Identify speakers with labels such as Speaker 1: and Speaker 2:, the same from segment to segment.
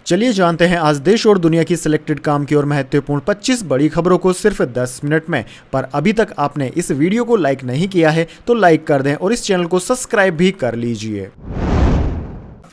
Speaker 1: चलिए जानते हैं आज देश और दुनिया की सिलेक्टेड काम की और महत्वपूर्ण 25 बड़ी खबरों को सिर्फ 10 मिनट में। पर अभी तक आपने इस वीडियो को लाइक नहीं किया है तो लाइक कर दें और इस चैनल को सब्सक्राइब भी कर लीजिए।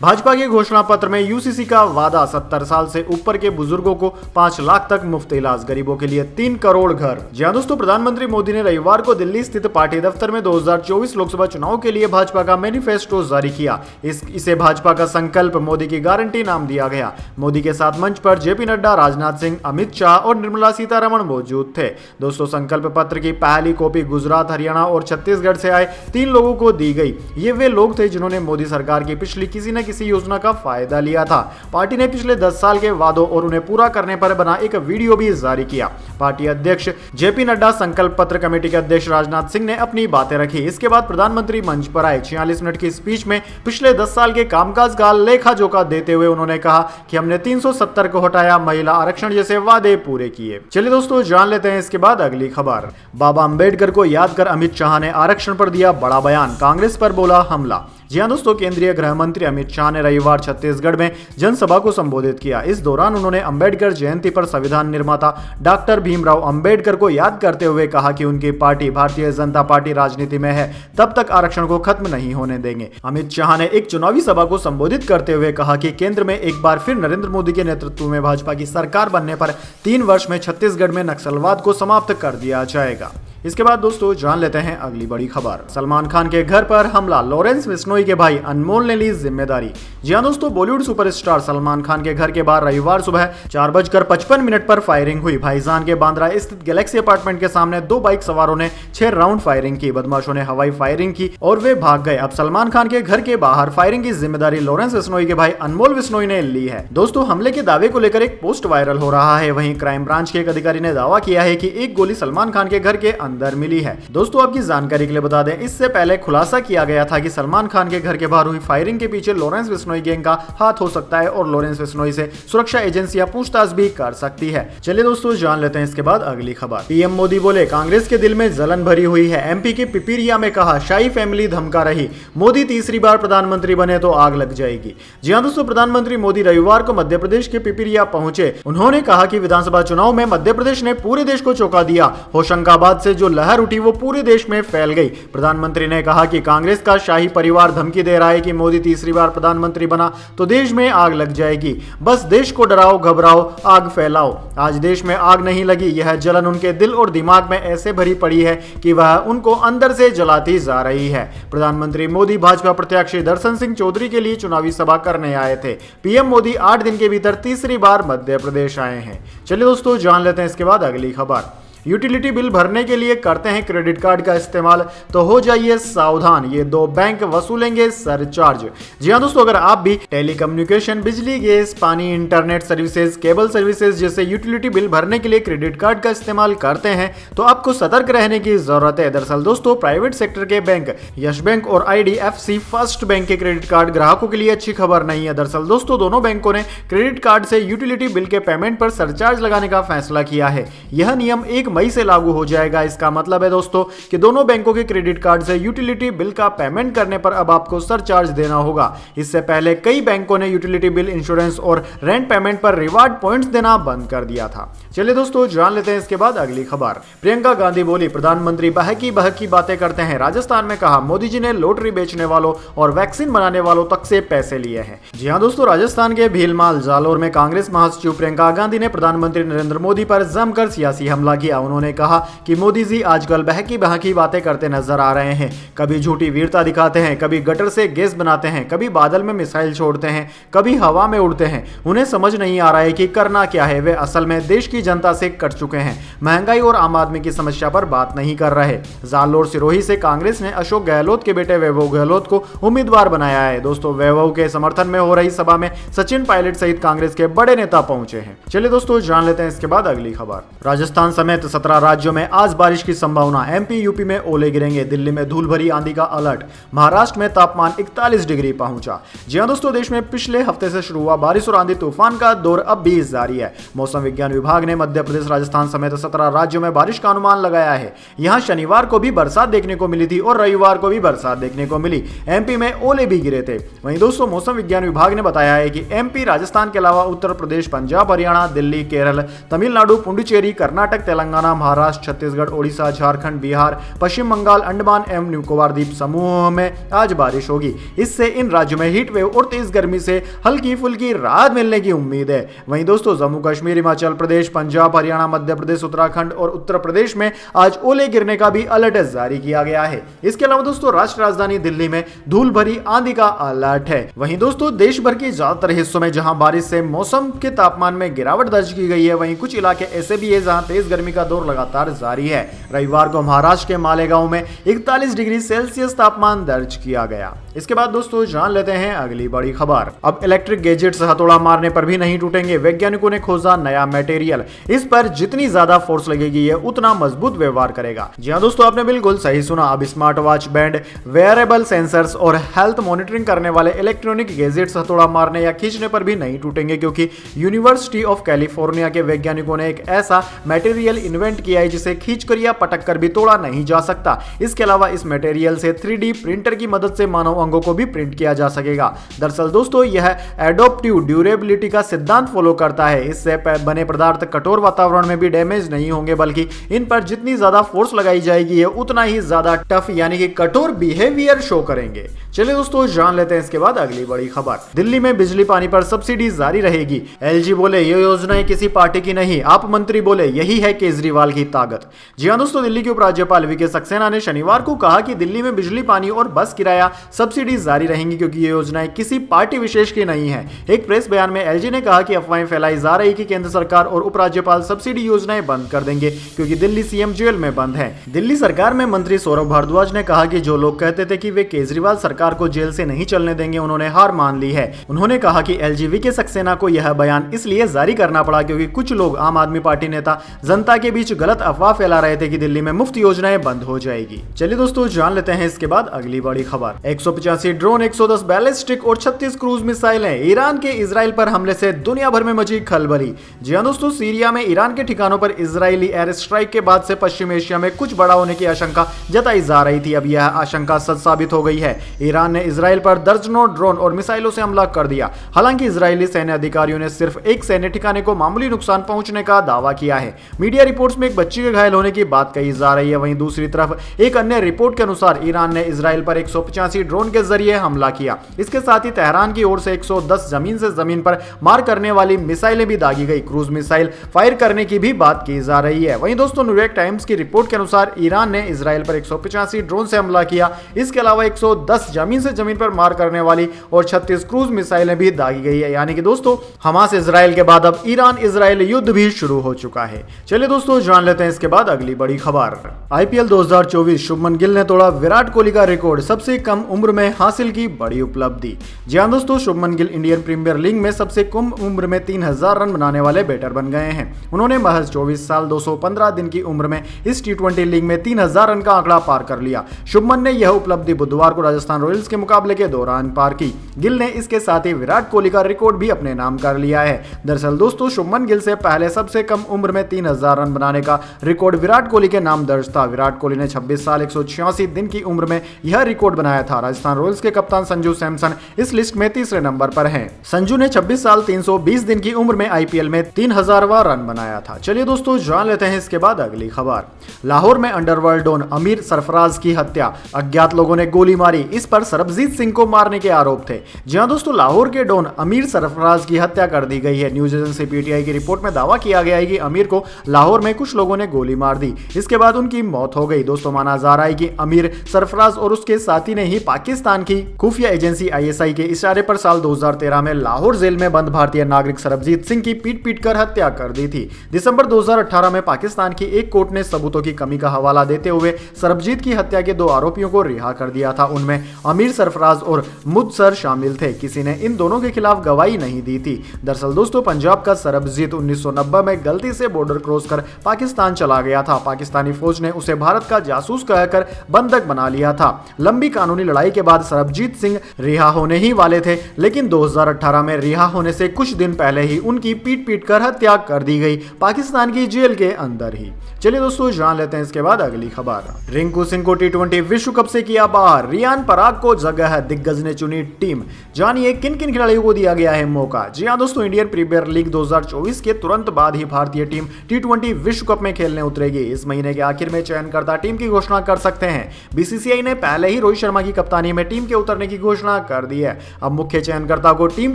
Speaker 1: भाजपा के घोषणा पत्र में यूसीसी का वादा 70 साल से ऊपर के बुजुर्गों को 5 लाख तक मुफ्त इलाज, गरीबों के लिए 3 करोड़ घर। जी हां दोस्तों, प्रधानमंत्री मोदी ने रविवार को दिल्ली स्थित पार्टी दफ्तर में 2024 लोकसभा चुनाव के लिए भाजपा का मैनिफेस्टो जारी किया। इसे भाजपा का संकल्प, मोदी की गारंटी नाम दिया गया। मोदी के साथ मंच पर जेपी नड्डा, राजनाथ सिंह, अमित शाह और निर्मला सीतारमण मौजूद थे। दोस्तों, संकल्प पत्र की पहली कॉपी गुजरात, हरियाणा और छत्तीसगढ़ से आए 3 लोगों को दी गई। ये वे लोग थे जिन्होंने मोदी सरकार की पिछली किसी न किसी योजना का फायदा लिया था। पार्टी ने पिछले 10 साल के वादों और उन्हें पूरा करने पर बना एक वीडियो भी जारी किया। पार्टी अध्यक्ष जेपी नड्डा, संकल्प पत्र कमेटी के अध्यक्ष राजनाथ सिंह ने अपनी बातें रखी। इसके बाद प्रधानमंत्री मंच पर आए। 46 मिनट की स्पीच में पिछले 10 साल के कामकाज का लेखा जोखा देते हुए उन्होंने कहा कि हमने 370 को हटाया, महिला आरक्षण जैसे वादे पूरे किए। चलिए दोस्तों, जान लेते हैं इसके बाद अगली खबर। बाबा अंबेडकर को याद कर अमित शाह ने आरक्षण पर दिया बड़ा बयान, कांग्रेस पर बोला हमला। जी हां दोस्तों, केंद्रीय गृह मंत्री अमित शाह ने रविवार छत्तीसगढ़ में जनसभा को संबोधित किया। इस दौरान उन्होंने अंबेडकर जयंती पर संविधान निर्माता डॉक्टर भीमराव अंबेडकर को याद करते हुए कहा कि उनकी पार्टी भारतीय जनता पार्टी राजनीति में है, तब तक आरक्षण को खत्म नहीं होने देंगे। अमित शाह ने एक चुनावी सभा को संबोधित करते हुए कहा कि केंद्र में एक बार फिर नरेंद्र मोदी के नेतृत्व में भाजपा की सरकार बनने पर 3 वर्ष में छत्तीसगढ़ में नक्सलवाद को समाप्त कर दिया जाएगा। इसके बाद दोस्तों, जान लेते हैं अगली बड़ी खबर। सलमान खान के घर पर हमला, लॉरेंस बिश्नोई के भाई अनमोल ने ली जिम्मेदारी। जी हां दोस्तों, बॉलीवुड सुपरस्टार सलमान खान के घर के बाहर रविवार सुबह 4:55 पर फायरिंग हुई। भाईजान के बांद्रा स्थित गैलेक्सी अपार्टमेंट के सामने 2 बाइक सवारों ने 6 राउंड फायरिंग की। बदमाशों ने हवाई फायरिंग की और वे भाग गए। अब सलमान खान के घर के बाहर फायरिंग की जिम्मेदारी लॉरेंस बिश्नोई के भाई अनमोल बिश्नोई ने ली है। दोस्तों, हमले के दावे को लेकर एक पोस्ट वायरल हो रहा है। वहीं क्राइम ब्रांच के एक अधिकारी ने दावा किया है कि एक गोली सलमान खान के घर के अंदर मिली है। दोस्तों, आपकी जानकारी के लिए बता दें, इससे पहले खुलासा किया गया था कि सलमान खान के घर के बाहर हुई फायरिंग के पीछे लॉरेंस बिश्नोई गैंग का हाथ हो सकता है और लॉरेंस बिश्नोई से सुरक्षा एजेंसियां पूछताछ भी कर सकती है। चलिए दोस्तों, जान लेते हैं इसके बाद अगली खबर। पीएम मोदी बोले कांग्रेस के दिल में जलन भरी हुई है। एमपी के पिपरिया में कहा शाही फैमिली धमका रही, मोदी तीसरी बार प्रधानमंत्री बने तो आग लग जाएगी। जी हां दोस्तों, प्रधानमंत्री मोदी रविवार को मध्य प्रदेश के पिपरिया पहुंचे। उन्होंने कहा कि विधानसभा चुनाव में मध्य प्रदेश ने पूरे देश को चौंका दिया। होशंगाबाद से जो लहर उठी वो पूरे देश में फैल गई। प्रधानमंत्री ने कहा कि कांग्रेस का शाही परिवार धमकी दे रहा है कि मोदी तीसरी बार प्रधानमंत्री बना तो देश में आग लग जाएगी। बस देश को डराओ, घबराओ, आग फैलाओ। आज देश में आग नहीं लगी। यह जलन उनके दिल और दिमाग में ऐसे भरी पड़ी है कि वह उनको अंदर से जलाती जा रही है। प्रधानमंत्री मोदी भाजपा प्रत्याशी दर्शन सिंह चौधरी के लिए चुनावी सभा करने आए थे। पीएम मोदी 8 दिन के भीतर तीसरी बार मध्य प्रदेश आए हैं। चलिए दोस्तों, जान लेते हैं इसके बाद अगली खबर। यूटिलिटी बिल भरने के लिए करते हैं क्रेडिट कार्ड का इस्तेमाल तो हो जाइए सावधान, ये 2 बैंक वसूलेंगे सरचार्ज। जी हां दोस्तों, अगर आप भी टेलीकम्युनिकेशन, बिजली, गैस, पानी, इंटरनेट सर्विसेज, केबल सर्विसेज जैसे यूटिलिटी बिल भरने के लिए क्रेडिट कार्ड का इस्तेमाल करते हैं तो आपको सतर्क रहने की जरूरत है। दरअसल दोस्तों, प्राइवेट सेक्टर के बैंक यस बैंक और IDFC फर्स्ट बैंक के क्रेडिट कार्ड ग्राहकों के लिए अच्छी खबर नहीं है। दरअसल दोस्तों, दोनों बैंकों ने क्रेडिट कार्ड से यूटिलिटी बिल के पेमेंट पर सरचार्ज लगाने का फैसला किया है। यह नियम 1 मई से लागू हो जाएगा। इसका मतलब है दोस्तों कि दोनों बैंकों के क्रेडिट कार्ड से यूटिलिटी बिल का पेमेंट करने पर अब आपको सरचार्ज देना होगा। इससे पहले कई बैंकों ने यूटिलिटी बिल, इंश्योरेंस और रेंट पेमेंट पर रिवार्ड पॉइंट्स देना बंद कर दिया था। चलिए दोस्तों, जान लेते हैं इसके बाद अगली खबर। प्रियंका गांधी बोली प्रधानमंत्री बहकी बहकी बातें करते हैं। राजस्थान में कहा मोदी जी ने लॉटरी बेचने वालों और वैक्सीन बनाने वालों तक से पैसे लिए हैं। जी हां दोस्तों, राजस्थान के भीलमाल जालोर में कांग्रेस महासचिव प्रियंका गांधी ने प्रधानमंत्री नरेंद्र मोदी पर जमकर सियासी हमला किया। उन्होंने कहा कि मोदी जी आजकल बहकी बहकी बातें करते नजर आ रहे हैं। कभी झूठी वीरता दिखाते हैं, कभी गटर से गैस बनाते हैं, कभी बादल में मिसाइल छोड़ते हैं, कभी हवा में उड़ते हैं। उन्हें समझ नहीं आ रहा है कि करना क्या है। वे असल में देश की जनता से कट चुके हैं। महंगाई और आम आदमी की समस्या पर बात नहीं कर रहे। जालोर सिरोही से कांग्रेस ने अशोक गहलोत के बेटे वैभव गहलोत को उम्मीदवार बनाया है। दोस्तों, वैभव के समर्थन में हो रही सभा में सचिन पायलट सहित कांग्रेस के बड़े नेता पहुंचे हैं। चलिए दोस्तों, जान लेते हैं इसके बाद अगली खबर। राजस्थान समेत 17 राज्यों में आज बारिश की संभावना। एमपी यूपी में ओले गिरेंगे। दिल्ली में धूल भरी आंधी का अलर्ट। महाराष्ट्र में तापमान 41 डिग्री पहुंचा। जी हां दोस्तों, देश में पिछले हफ्ते से शुरू हुआ बारिश और आंधी तूफान का दौर अब भी जारी है। मौसम विज्ञान विभाग ने मध्य प्रदेश, राजस्थान समेत 17 राज्यों में बारिश का अनुमान लगाया है। यहां शनिवार को भी बरसात देखने को मिली थी और रविवार को भी बरसात देखने को मिली। एमपी में ओले भी गिरे थे। वहीं दोस्तों, मौसम विज्ञान विभाग ने बताया है कि एमपी, राजस्थान के अलावा उत्तर प्रदेश, पंजाब, हरियाणा, दिल्ली, केरल, तमिलनाडु, पुडुचेरी, कर्नाटक, तेलंगाना, महाराष्ट्र, छत्तीसगढ़, ओडिशा, झारखंड, बिहार, पश्चिम बंगाल, अंडमान एवं निकोबार द्वीप समूह में आज बारिश होगी। इससे इन राज्यों में हीट वेव और तेज गर्मी से हल्की फुल्की राहत मिलने की उम्मीद है। वहीं दोस्तों, जम्मू कश्मीर, हिमाचल प्रदेश, पंजाब, हरियाणा, मध्य प्रदेश, उत्तराखंड और उत्तर प्रदेश में आज ओले गिरने का भी अलर्ट जारी किया गया है। इसके अलावा दोस्तों, राष्ट्रीय राजधानी दिल्ली में धूल भरी आंधी का अलर्ट है। वहीं दोस्तों, देश भर के ज्यादातर हिस्सों में जहां बारिश से मौसम के तापमान में गिरावट दर्ज की गई है, वहीं कुछ इलाके ऐसे भी है जहां तेज गर्मी का दौर लगातार जारी है। रविवार को महाराष्ट्र के मालेगांव में 41 डिग्री सेल्सियस तापमान दर्ज किया गया। इसके बाद दोस्तों, जान लेते हैं अगली बड़ी खबर। अब इलेक्ट्रिक गैजेट्स हथौड़ा मारने पर भी नहीं टूटेंगे। वैज्ञानिकों ने खोजा नया मटेरियल। इस पर जितनी ज्यादा फोर्स लगेगी, ये उतना मजबूत व्यवहार करेगा। जी हां दोस्तों, आपने बिल्कुल सही सुना। अब smart watch, band, wearable sensors और हेल्थ मॉनिटरिंग करने वाले इलेक्ट्रॉनिक गैजेट्स हथौड़ा मारने या खींचने पर भी नहीं टूटेंगे, क्योंकि यूनिवर्सिटी ऑफ कैलिफोर्निया के वैज्ञानिकों ने एक ऐसा मटेरियल इन्वेंट किया है जिसे खींचकर या पटक कर भी तोड़ा नहीं जा सकता। इसके अलावा इस मटेरियल से 3D प्रिंटर की मदद से मानव अंगों को भी प्रिंट किया जा सकेगा। दरअसल दोस्तों, यह एडोप्टिव ड्यूरेबिलिटी का सिद्धांत फॉलो करता है। इससे बने पदार्थ कठोर वातावरण में भी डैमेज नहीं होंगे, बल्कि इन पर जितनी ज्यादा फोर्स लगाई जाएगी, ये उतना ही ज्यादा टफ यानी कि कठोर बिहेवियर शो करेंगे। चलिए दोस्तों, जान लेते हैं इसके बाद अगली बड़ी खबर। दिल्ली में बिजली पानी पर सब्सिडी जारी रहेगी। एलजी बोले ये योजनाएं किसी पार्टी की नहीं। आप मंत्री बोले यही है केजरीवाल की ताकत। जी हां दोस्तों, दिल्ली के उपराज्यपाल वीके सक्सेना ने शनिवार को कहा कि दिल्ली में बिजली पानी और बस किराया सब्सिडी जारी रहेंगी, क्योंकि ये योजनाएं किसी पार्टी विशेष की नहीं है। एक प्रेस बयान में एलजी ने कहा कि अफवाहें फैलाई जा रही कि केंद्र सरकार और उपराज्यपाल सब्सिडी योजनाएं बंद कर देंगे, क्योंकि दिल्ली सीएम जेल में बंद है। दिल्ली सरकार में मंत्री सौरभ भारद्वाज ने कहा कि जो लोग कहते थे कि वे केजरीवाल सरकार को जेल से नहीं चलने देंगे, उन्होंने हार मान ली है। उन्होंने कहा कि एलजी वीके सक्सेना को यह बयान इसलिए जारी करना पड़ा क्योंकि कुछ लोग आम आदमी पार्टी नेता जनता के बीच गलत अफवाह फैला रहे थे कि दिल्ली में मुफ्त योजनाएं बंद हो जाएगी। चलिए दोस्तों, जान लेते हैं इसके बाद अगली बड़ी खबर। 185 ड्रोन, 110 बैलिस्टिक और 36 क्रूज मिसाइलें। ईरान के इजराइल पर हमले से दुनिया भर में मची खलबली। जी हां दोस्तों, सीरिया में ईरान के ठिकानों पर इजरायली एयर स्ट्राइक के बाद से पश्चिम एशिया में कुछ बड़ा होने की आशंका जताई जा रही थी। अब यह आशंका सच साबित हो गई है। ईरान ने इजराइल पर दर्जनों ड्रोन और मिसाइलों से हमला कर दिया। हालांकि इजरायली सैन्य अधिकारियों ने सिर्फ एक सैन्य ठिकाने को मामूली नुकसान पहुंचने का दावा किया है। मीडिया रिपोर्ट्स में एक बच्ची के घायल होने की बात कही जा रही है। वहीं दूसरी तरफ एक अन्य रिपोर्ट के अनुसार ईरान ने इजराइल पर 185 ड्रोन के जरिए हमला किया। इसके साथ ही तेहरान की ओर से 110 जमीन से जमीन पर मार करने वाली मिसाइलें भी दागी गई। क्रूज मिसाइल फायर करने की भी बात की जा रही है। वहीं दोस्तों, न्यूयॉर्क टाइम्स की रिपोर्ट के अनुसार ईरान ने इजराइल पर 185 ड्रोन से हमला किया। इसके अलावा 110 जमीन से जमीन पर मार करने वाली और 36 क्रूज मिसाइलें भी दागी गई है। यानी कि दोस्तों, हमास इजराइल के बाद अब ईरान इजराइल युद्ध भी शुरू हो चुका है। चलिए दोस्तों, जान लेते हैं इसके बाद अगली बड़ी खबर। आईपीएल 2024, शुभमन गिल ने तोड़ा विराट कोहली का रिकॉर्ड, सबसे कम उम्र में हासिल की बड़ी उपलब्धि। जी हां दोस्तों, Shubman Gill Indian Premier League में सबसे कम उम्र में 3000 रन बनाने वाले बैटर बन गए हैं। उन्होंने महज 24 साल 215 दिन की उम्र में इस T20 लीग में 3000 रन का आंकड़ा पार कर लिया। शुभमन ने यह उपलब्धि बुधवार को राजस्थान रॉयल्स के मुकाबले के दौरान पार की। गिल ने इसके साथ ही विराट कोहली का रिकॉर्ड भी अपने नाम कर लिया है। दरअसल दोस्तों, शुभमन गिल से पहले सबसे कम उम्र में 3000 रन बनाने का रिकॉर्ड विराट कोहली के नाम दर्ज था। विराट कोहली ने 26 साल 186 दिन की उम्र में यह रिकॉर्ड बनाया था। राजस्थान रॉयल्स के कप्तान संजू सैमसन इस लिस्ट में तीसरे नंबर पर हैं। संजू ने 26 साल 320 दिन की उम्र में आईपीएल में 3000वां रन बनाया था। चलिए दोस्तों, जान लेते हैं इसके बाद अगली खबर। लाहौर में अंडरवर्ल्ड डॉन अमीर सरफराज की हत्या, अज्ञात लोगों ने गोली मारी। इस पर सरबजीत सिंह को मारने के आरोप थे। जी हां दोस्तों, लाहौर के डॉन अमीर सरफराज की हत्या कर दी गई है। न्यूज एजेंसी पीटीआई की रिपोर्ट में दावा किया गया है कि अमीर को लाहौर में कुछ लोगों ने गोली मार दी। इसके बाद उनकी मौत हो गई। दोस्तों, माना जा रहा है कि अमीर सरफराज और उसके साथी ने ही पाकिस्तान की खुफिया एजेंसी आईएसआई के इशारे पर साल 2013 में लाहौर जेल में बंद भारतीय नागरिक सरबजीत सिंह की पीट कर हत्या कर दी थी। दिसंबर 2018 में पाकिस्तान की एक कोर्ट ने सबूतों की कमी का हवाला देते हुए सरबजीत की हत्या के 2 आरोपियों को रिहा कर दिया था। उनमें अमीर सरफराज और मुदसर शामिल थे। किसी ने इन दोनों के खिलाफ गवाही नहीं दी थी। दरअसल दोस्तों पंजाब का सरबजीत 1990 में गलती से बॉर्डर क्रॉस कर पाकिस्तान चला गया था। पाकिस्तानी फौज ने उसे भारत का जासूस कहकर बंधक बना लिया था। लंबी कानूनी लड़ाई के बाद सरबजीत सिंह रिहा होने ही वाले थे, लेकिन 2018 में रिहा होने से कुछ दिन पहले ही उनकी पीट कर हत्या कर दी गई, पाकिस्तान की जेल के अंदर ही। चलिए दोस्तों जान लेते हैं इसके बाद अगली खबर। रिंकू सिंह को T20 विश्व कप से किया बाहर, रियान पराग को जगह दिग्गज ने चुनी टीम। जानिए किन किन खिलाड़ियों को दिया गया है मौका। जी हां दोस्तों, इंडियन प्रीमियर लीग 2024 के तुरंत बाद ही भारतीय टीम T20 विश्व कप में खेलने उतरेगी। इस महीने के आखिर में चयनकर्ता टीम की घोषणा कर सकते हैं। बीसीसीआई ने पहले ही रोहित शर्मा की कप्तानी में टीम के उतरने की घोषणा कर दी है। अब मुख्य चयनकर्ता को टीम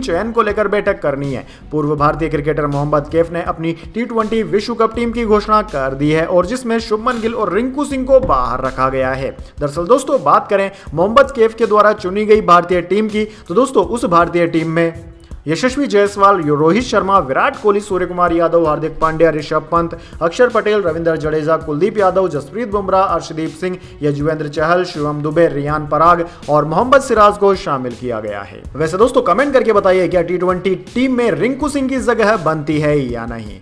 Speaker 1: चयन को लेकर बैठक करनी है। पूर्व भारतीय क्रिकेटर मोहम्मद कैफ ने अपनी T20 विश्व कप टीम की घोषणा कर दी है और जिसमें शुभमन गिल और रिंकू सिंह को बाहर रखा गया है। दरअसल दोस्तों बात करें मोहम्मद कैफ के द्वारा चुनी गई भारतीय टीम की, तो दोस्तों उस भारतीय टीम में यशस्वी जायसवाल, रोहित शर्मा, विराट कोहली, सूर्यकुमार यादव, हार्दिक पांड्या, ऋषभ पंत, अक्षर पटेल, रविंद्र जडेजा, कुलदीप यादव, जसप्रीत बुमराह, अर्शदीप सिंह, यजुवेंद्र चहल, शिवम दुबे, रियान पराग और मोहम्मद सिराज को शामिल किया गया है। वैसे दोस्तों कमेंट करके बताइए क्या T20 टीम में रिंकू सिंह की जगह बनती है या नहीं।